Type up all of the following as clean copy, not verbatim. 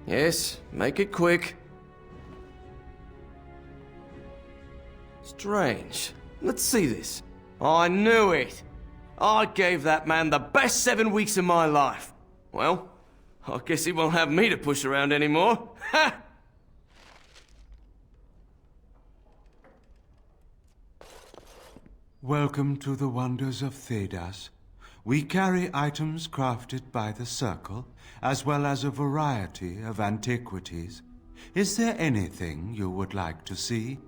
Yes, make it quick. Strange. Let's see this. I knew it! I gave that man the best 7 weeks of my life. Well, I guess he won't have me to push around anymore. Ha! Welcome to the wonders of Thedas. We carry items crafted by the Circle, as well as a variety of antiquities. Is there anything you would like to see?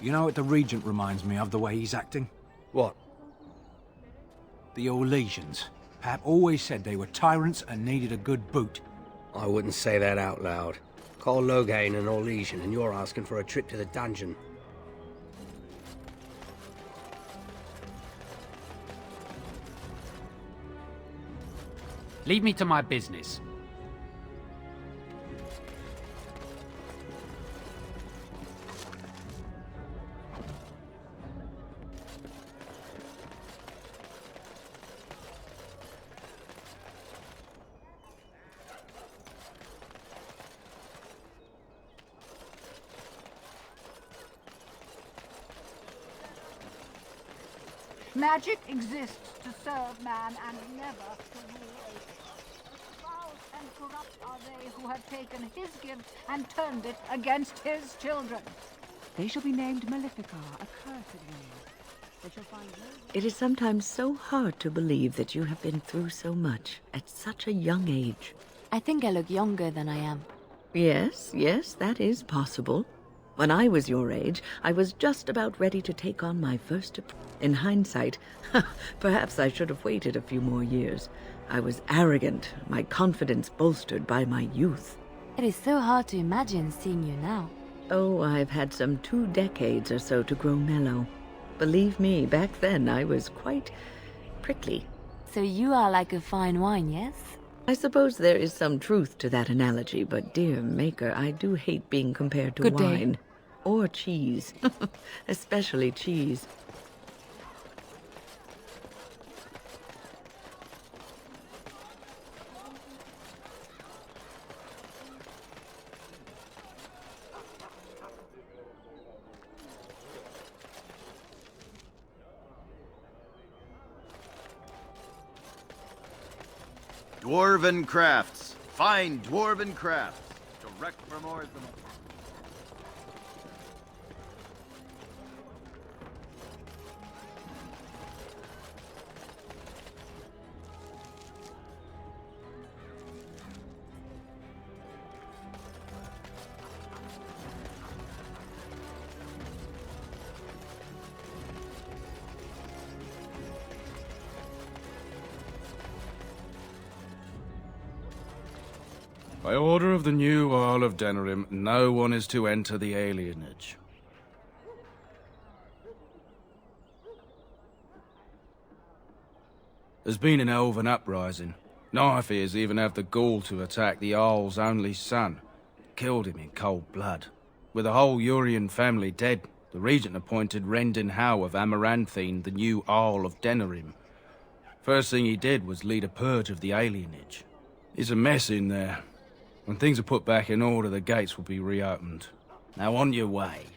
You know what the Regent reminds me of, the way he's acting? What? The Orlesians. Pap always said they were tyrants and needed a good boot. I wouldn't say that out loud. Call Loghain an Orlesian and you're asking for a trip to the dungeon. Leave me to my business. Magic exists to serve man and never to rule it. Foul and corrupt are they who have taken his gift and turned it against his children. They shall be named Malefica, accursed ones. They shall find no... It is sometimes so hard to believe that you have been through so much at such a young age. I think I look younger than I am. Yes, that is possible. When I was your age, I was just about ready to take on my first... In hindsight, perhaps I should have waited a few more years. I was arrogant, my confidence bolstered by my youth. It is so hard to imagine seeing you now. Oh, I've had some 2 decades or so to grow mellow. Believe me, back then I was quite prickly. So you are like a fine wine, yes? I suppose there is some truth to that analogy, but dear Maker, I do hate being compared to wine. Or cheese. Especially cheese. Dwarven crafts. Fine dwarven crafts. Direct from Orthem. By order of the new Earl of Denerim, no one is to enter the alienage. There's been an elven uprising. Knife ears even have the gall to attack the Jarl's only son. Killed him in cold blood. With the whole f.u.n family dead, the regent appointed Rendon Howe of Amaranthine the new Jarl of Denerim. First thing he did was lead a purge of the alienage. It's a mess in there. When things are put back in order, the gates will be reopened. Now on your way.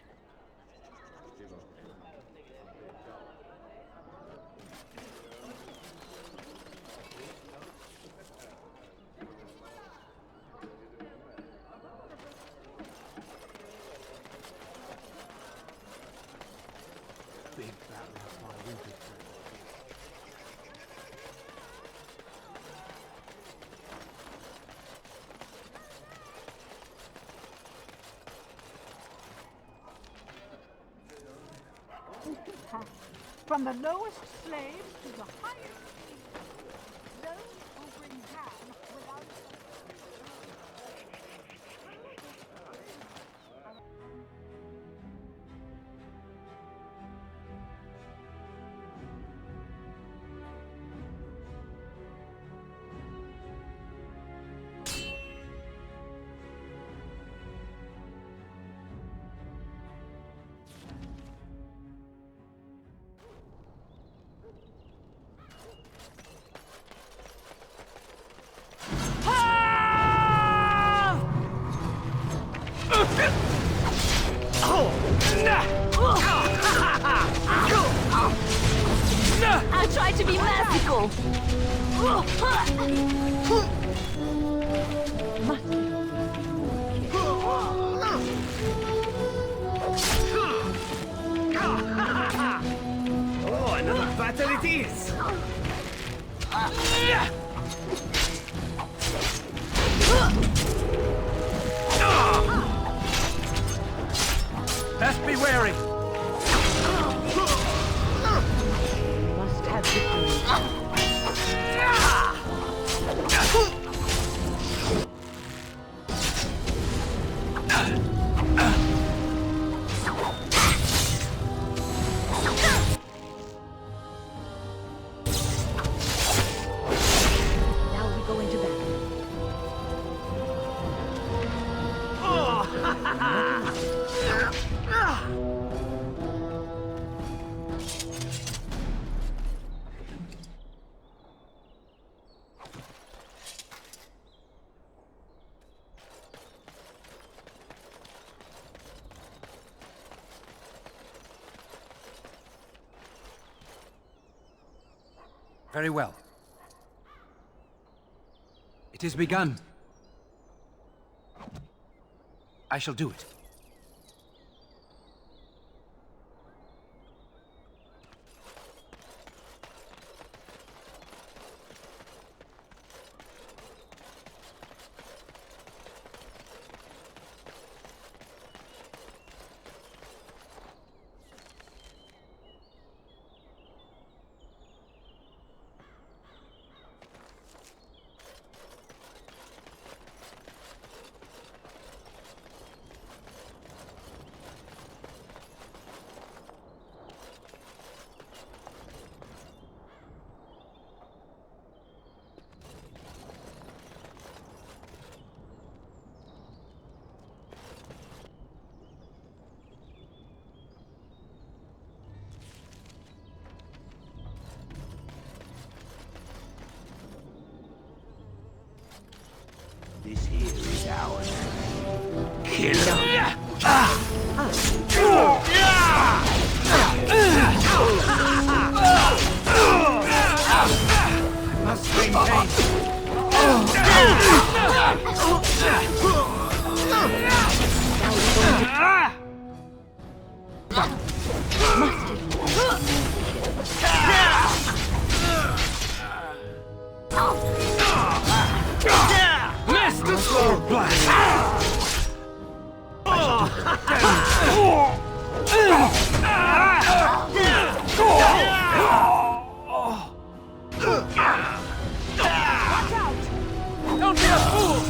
From the lowest slaves to the highest leaders, those who bring down without... I tried to be merciful. Oh, another battle it is! Best be wary! Must have victory. Now we go into battle. Very well. It is begun. I shall do it. This here is ours. Kill I must maintain. Don't be a fool!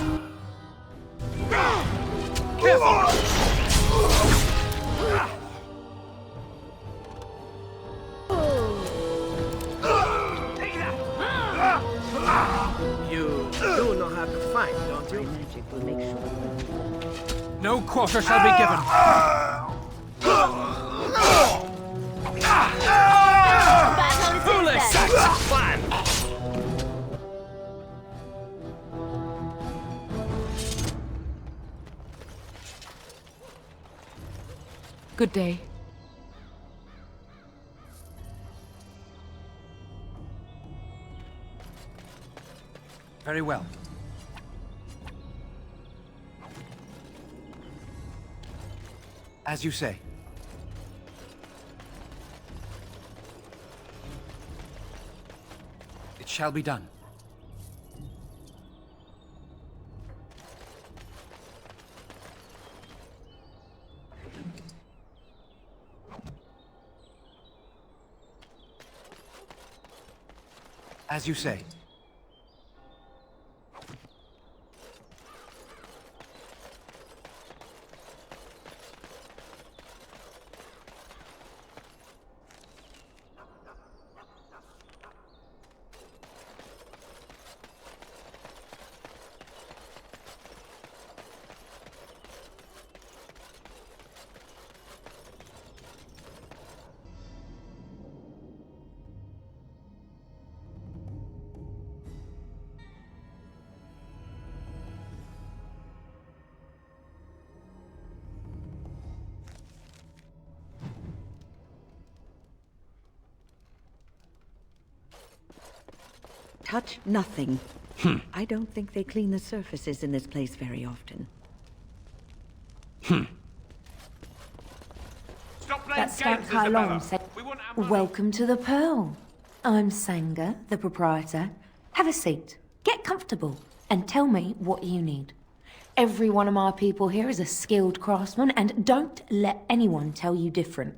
No quarter shall be given. Battle is then. Fun! Good day. Very well. As you say. It shall be done. As you say. Touch nothing. I don't think they clean the surfaces in this place very often. That's Scout Kylon said, "Welcome to the Pearl. I'm Sanga, the proprietor. Have a seat, get comfortable, and tell me what you need. Every one of my people here is a skilled craftsman, and don't let anyone tell you different.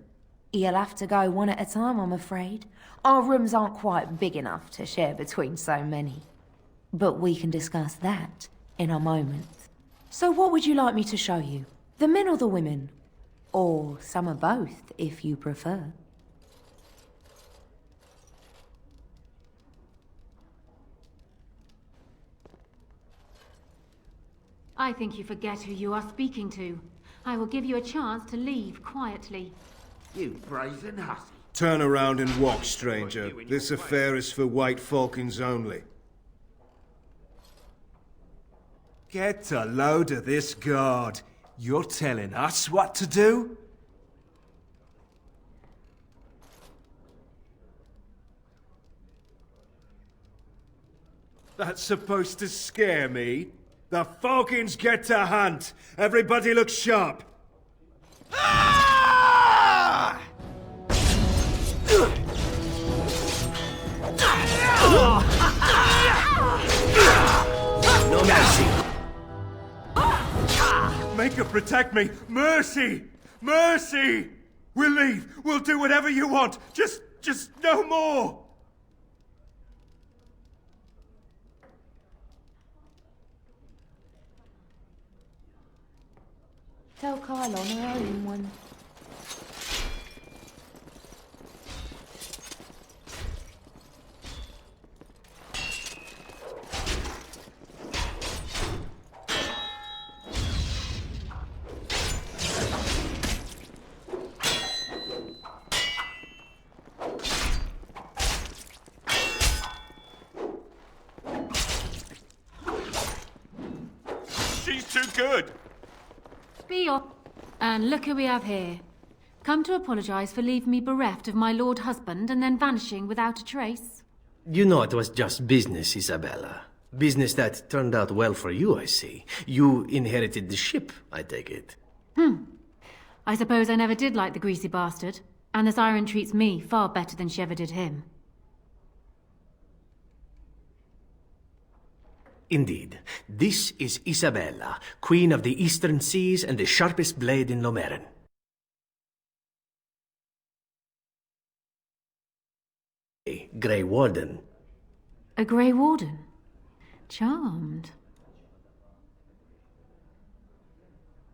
You'll have to go one at a time, I'm afraid. Our rooms aren't quite big enough to share between so many. But we can discuss that in a moment. So what would you like me to show you? The men or the women? Or some of both, if you prefer." I think you forget who you are speaking to. I will give you a chance to leave quietly. You brazen hussy. Turn around and walk, stranger. This affair is for white falcons only. Get a load of this guard. You're telling us what to do? That's supposed to scare me. The falcons get to hunt. Everybody look sharp. No mercy. Maker, protect me. Mercy! Mercy! We'll leave. We'll do whatever you want. Just no more. Tell Kylon I owe him one. She's too good. Be off. And look who we have here. Come to apologize for leaving me bereft of my lord husband and then vanishing without a trace. You know it was just business, Isabella. Business that turned out well for you, I see. You inherited the ship, I take it. I suppose I never did like the greasy bastard. And the siren treats me far better than she ever did him. Indeed. This is Isabella, Queen of the Eastern Seas and the sharpest blade in Lomerin. A Grey Warden. A Grey Warden? Charmed.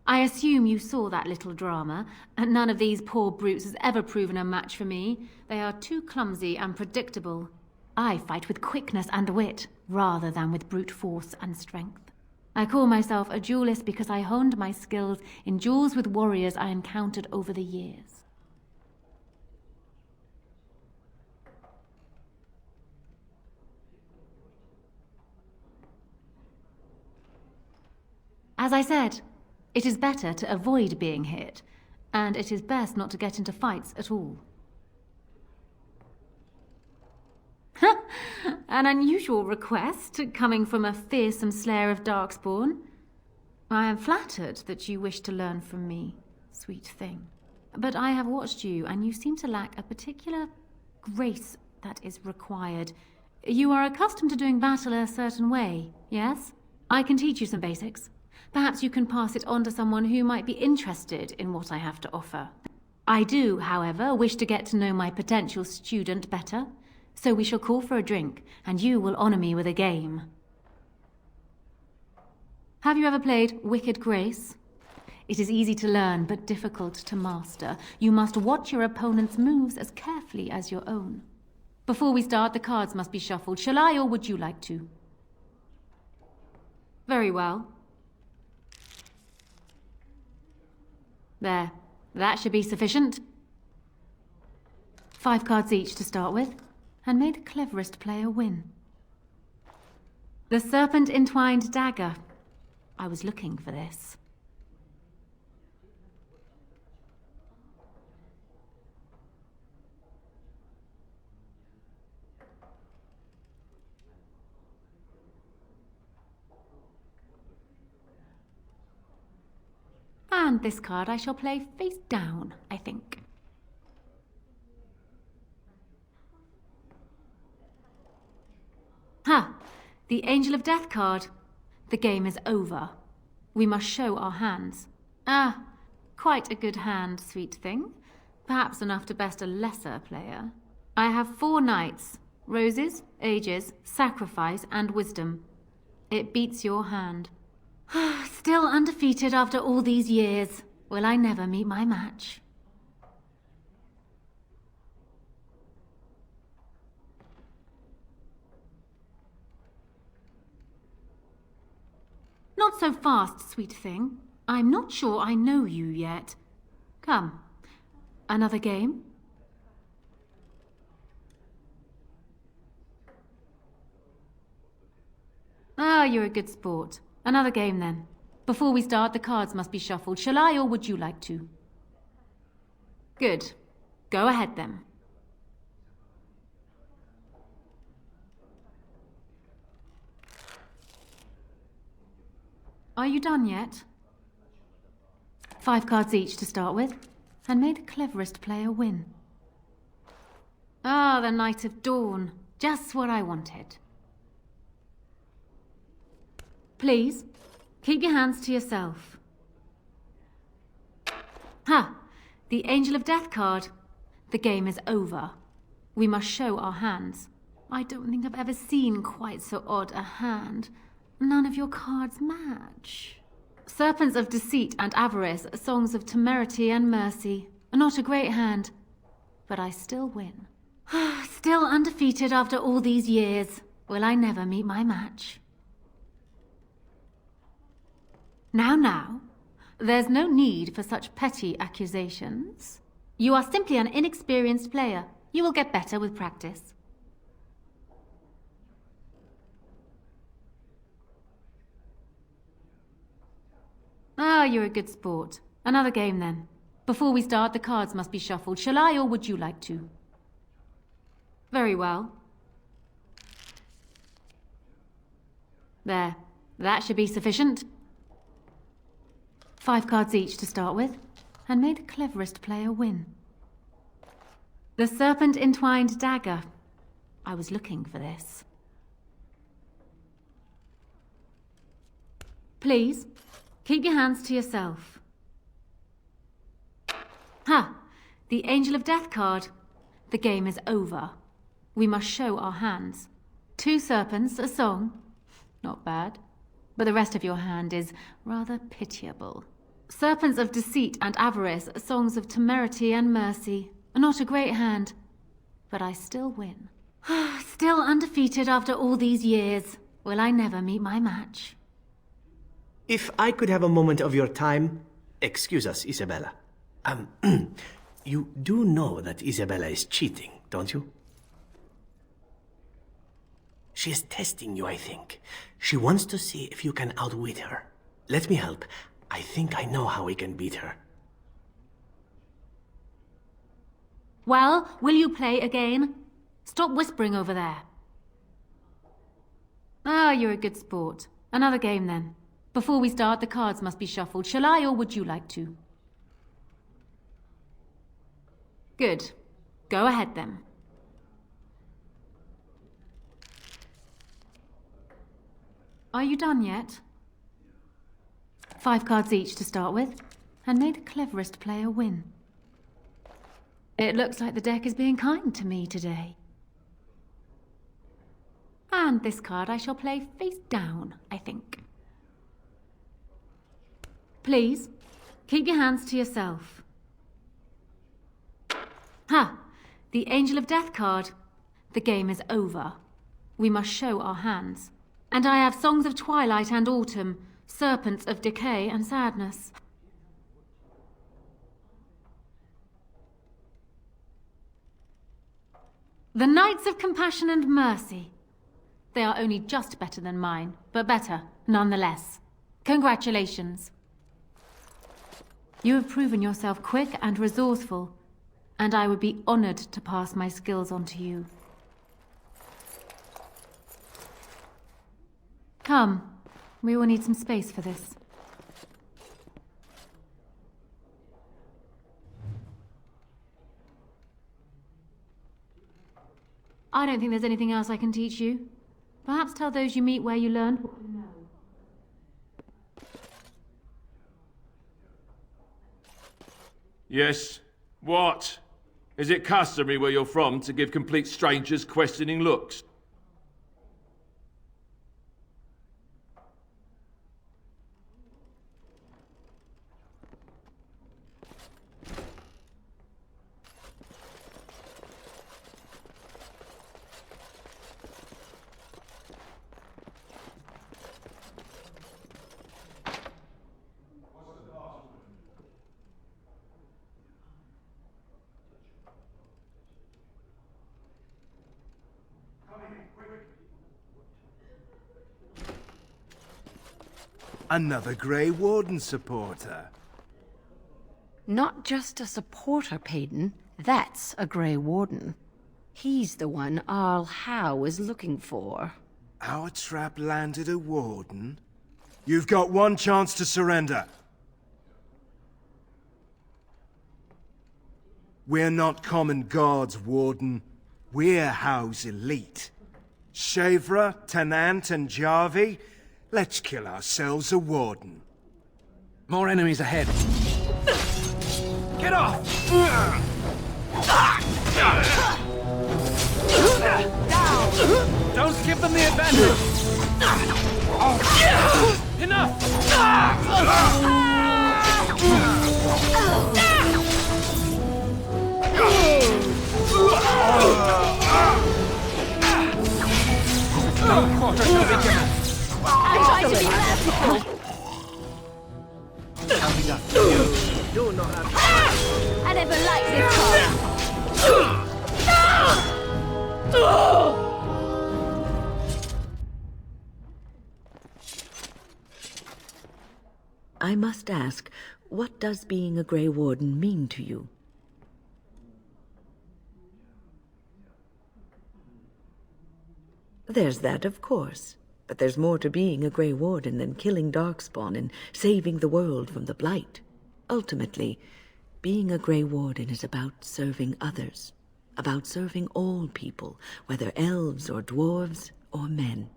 I assume you saw that little drama, and none of these poor brutes has ever proven a match for me. They are too clumsy and predictable. I fight with quickness and wit, rather than with brute force and strength. I call myself a duelist because I honed my skills in duels with warriors I encountered over the years. As I said, it is better to avoid being hit, and it is best not to get into fights at all. An unusual request, coming from a fearsome slayer of Darkspawn. I am flattered that you wish to learn from me, sweet thing. But I have watched you, and you seem to lack a particular grace that is required. You are accustomed to doing battle a certain way, yes? I can teach you some basics. Perhaps you can pass it on to someone who might be interested in what I have to offer. I do, however, wish to get to know my potential student better. So we shall call for a drink, and you will honor me with a game. Have you ever played Wicked Grace? It is easy to learn, but difficult to master. You must watch your opponent's moves as carefully as your own. Before we start, the cards must be shuffled. Shall I, or would you like to? Very well. There. That should be sufficient. 5 cards each to start with. And may the cleverest player win. The serpent entwined dagger. I was looking for this. And this card I shall play face down, I think. Ha! The Angel of Death card. The game is over. We must show our hands. Ah, quite a good hand, sweet thing. Perhaps enough to best a lesser player. I have 4 knights. Roses, ages, sacrifice, and wisdom. It beats your hand. Still undefeated after all these years. Will I never meet my match? Not so fast, sweet thing. I'm not sure I know you yet. Come. Another game? Ah, you're a good sport. Another game, then. Before we start, the cards must be shuffled. Shall I, or would you like to? Good. Go ahead, then. Are you done yet? 5 cards each to start with, and may the cleverest player win. Ah, the Knight of Dawn. Just what I wanted. Please, keep your hands to yourself. Ha! The Angel of Death card. The game is over. We must show our hands. I don't think I've ever seen quite so odd a hand. None of your cards match. Serpents of Deceit and Avarice, Songs of Temerity and Mercy. Not a great hand, but I still win. Still undefeated after all these years. Will I never meet my match? Now, there's no need for such petty accusations. You are simply an inexperienced player. You will get better with practice. Ah, you're a good sport. Another game, then. Before we start, the cards must be shuffled. Shall I, or would you like to? Very well. There. That should be sufficient. 5 cards each to start with, and may the cleverest player win. The serpent entwined dagger. I was looking for this. Please, keep your hands to yourself. Ha! The Angel of Death card. The game is over. We must show our hands. 2 serpents, a song. Not bad. But the rest of your hand is rather pitiable. Serpents of Deceit and Avarice, Songs of Temerity and Mercy. Not a great hand, but I still win. Still undefeated after all these years. Will I never meet my match? if I could have a moment of your time... Excuse us, Isabella. You do know that Isabella is cheating, don't you? She is testing you, I think. She wants to see if you can outwit her. Let me help. I think I know how we can beat her. Well, will you play again? Stop whispering over there. Ah, you're a good sport. Another game, then. Before we start, the cards must be shuffled. Shall I, or would you like to? Good. Go ahead, then. Are you done yet? 5 cards each to start with, and may the cleverest player win. It looks like the deck is being kind to me today. And this card I shall play face down, I think. Please, keep your hands to yourself. Ha! The Angel of Death card. The game is over. We must show our hands. And I have Songs of Twilight and Autumn, Serpents of Decay and Sadness. The Knights of Compassion and Mercy. They are only just better than mine, but better, nonetheless. Congratulations. You have proven yourself quick and resourceful, and I would be honored to pass my skills on to you. Come, we will need some space for this. I don't think there's anything else I can teach you. Perhaps tell those you meet where you learned what you know. Yes? What? Is it customary where you're from to give complete strangers questioning looks? Another Grey Warden supporter. Not just a supporter, Payton. That's a Grey Warden. He's the one Arl Howe is looking for. Our trap landed a Warden? You've got one chance to surrender. We're not common guards, Warden. We're Howe's elite. Shavra, Tennant, and Jarvie, let's kill ourselves a Warden. More enemies ahead. Get off! Down! Don't give them the advantage! Enough! No quarter to beginner! I'm trying to be merciful! You do not have... I never liked this card! I must ask, what does being a Grey Warden mean to you? There's that, of course. But there's more to being a Grey Warden than killing Darkspawn and saving the world from the Blight. Ultimately, being a Grey Warden is about serving others. About serving all people, whether elves or dwarves or men.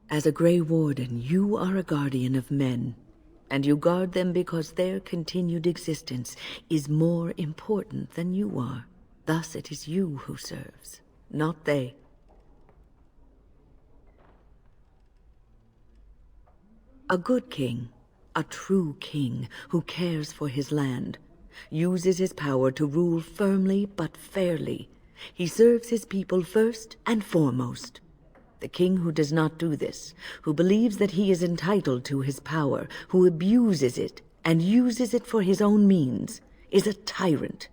As a Grey Warden, you are a guardian of men, and you guard them because their continued existence is more important than you are. Thus it is you who serves, not they. A good king, a true king who cares for his land, uses his power to rule firmly but fairly, He serves his people first and foremost. The king who does not do this, who believes that he is entitled to his power, who abuses it and uses it for his own means, is a tyrant.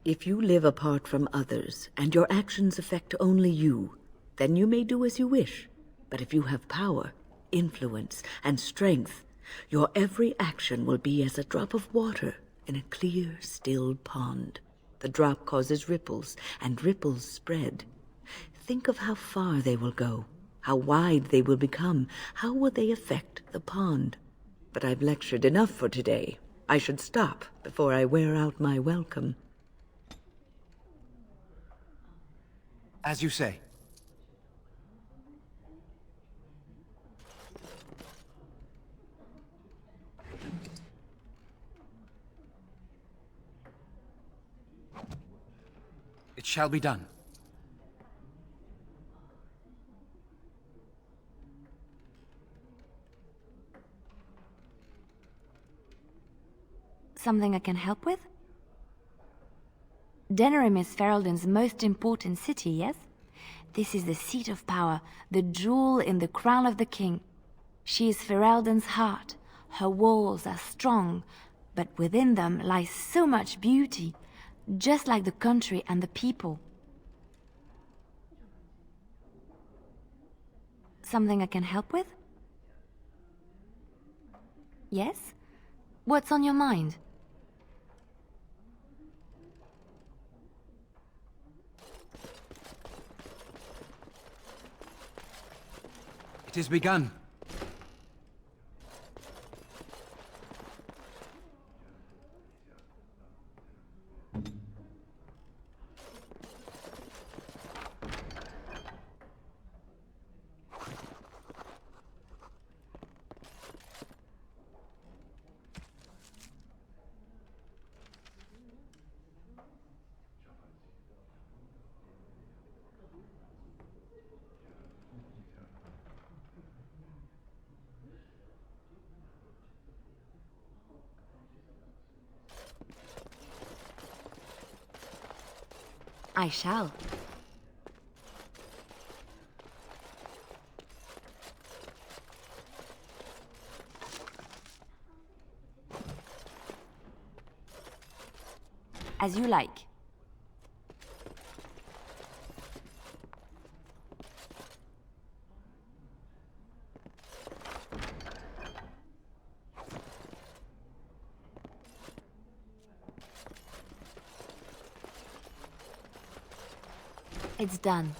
If you live apart from others, and your actions affect only you, then you may do as you wish. But if you have power, influence, and strength, your every action will be as a drop of water in a clear, still pond. The drop causes ripples, and ripples spread. Think of how far they will go, how wide they will become, how will they affect the pond. But I've lectured enough for today. I should stop before I wear out my welcome. As you say. It shall be done. Something I can help with? Denerim is Ferelden's most important city, yes? This is the seat of power, the jewel in the crown of the king. She is Ferelden's heart. Her walls are strong, but within them lies so much beauty, just like the country and the people. Something I can help with? Yes? What's on your mind? It is begun. I shall. As you like. It's done.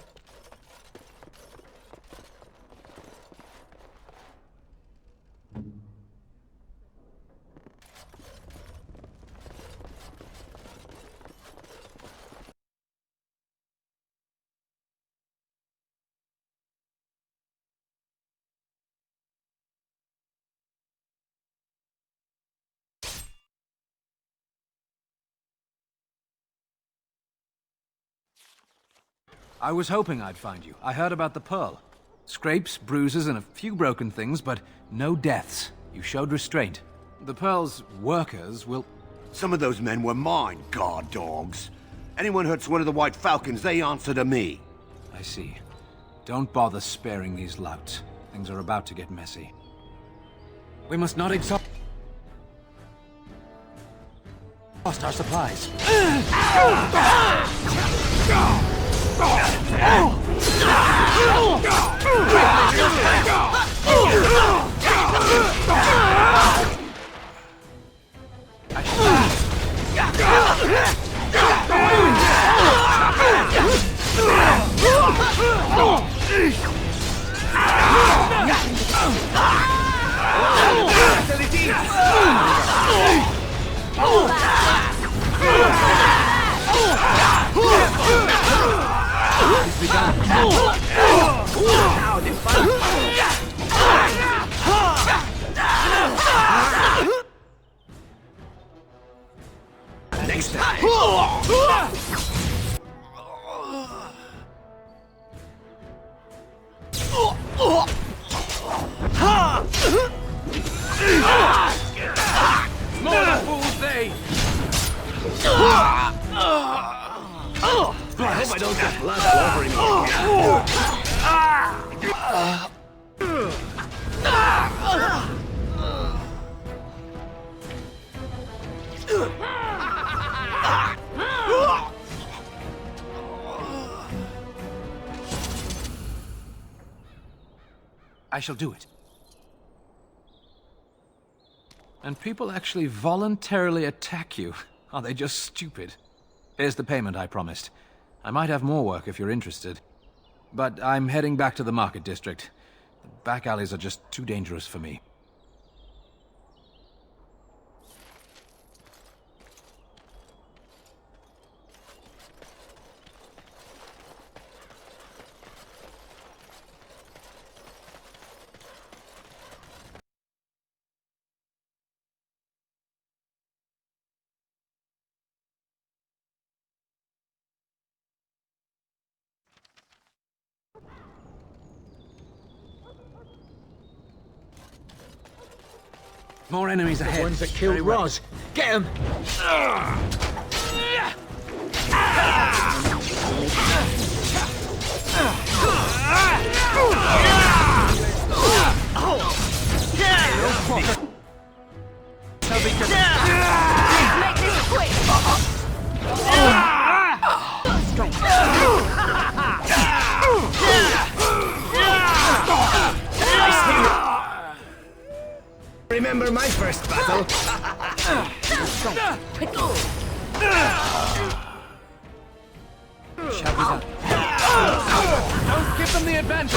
I was hoping I'd find you. I heard about the Pearl. Scrapes, bruises, and a few broken things, but no deaths. You showed restraint. The Pearl's workers will... Some of those men were mine, guard dogs. Anyone hurts one of the White Falcons, they answer to me. I see. Don't bother sparing these louts. Things are about to get messy. We must not exhaust our supplies. Next time. I hope I don't get blood all over him I shall do it. And people actually voluntarily attack you. Are they just stupid? Here's the payment I promised. I might have more work if you're interested. But I'm heading back to the market district. The back alleys are just too dangerous for me. More enemies ahead. The ones that killed Roz. Get him! Make this quick! Remember my first battle? Don't give them the advantage!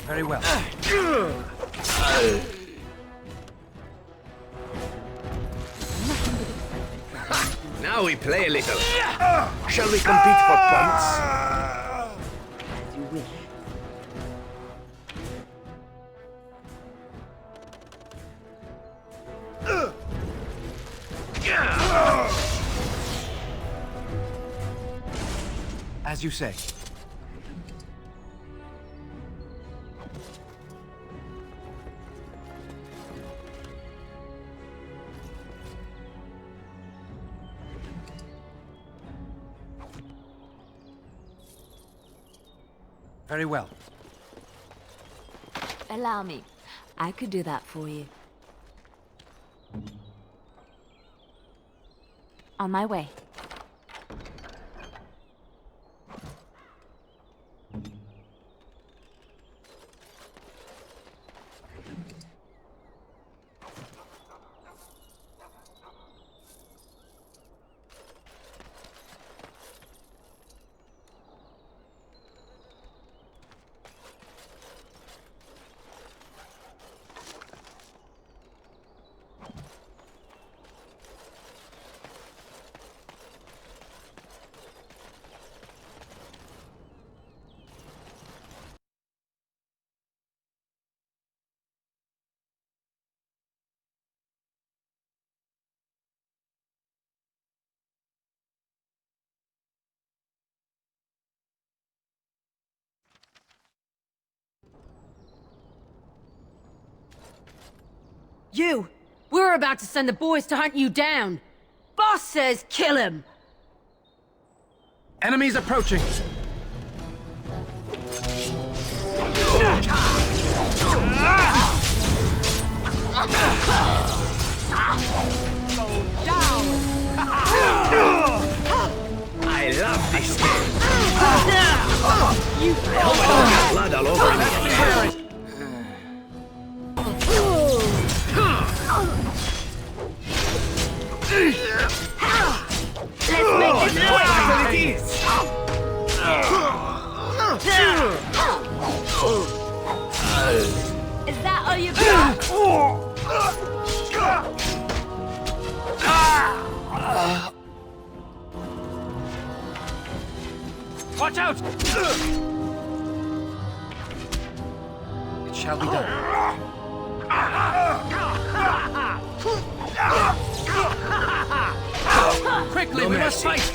Very well. Now we play a little. Shall we compete for points? As you wish. As you say. Very well. Allow me. I could do that for you. On my way. You! We're about to send the boys to hunt you down! Boss says kill him! Enemies approaching! I love this game. I hope I don't get blood all over me. Let's make this quick! Is that all you got? Watch out! It shall be done. Quickly, we must fight!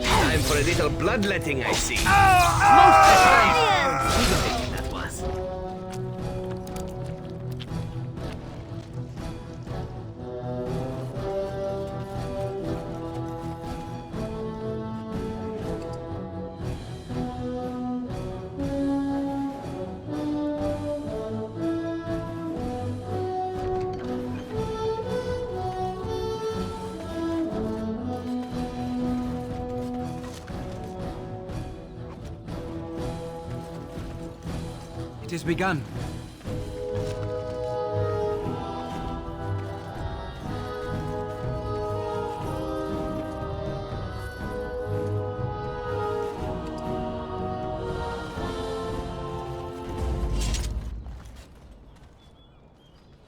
Time for a little bloodletting, I see. That was. It has begun.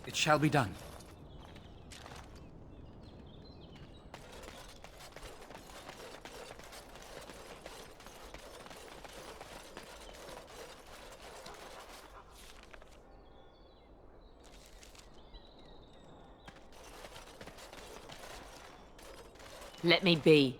It shall be done. Let me be.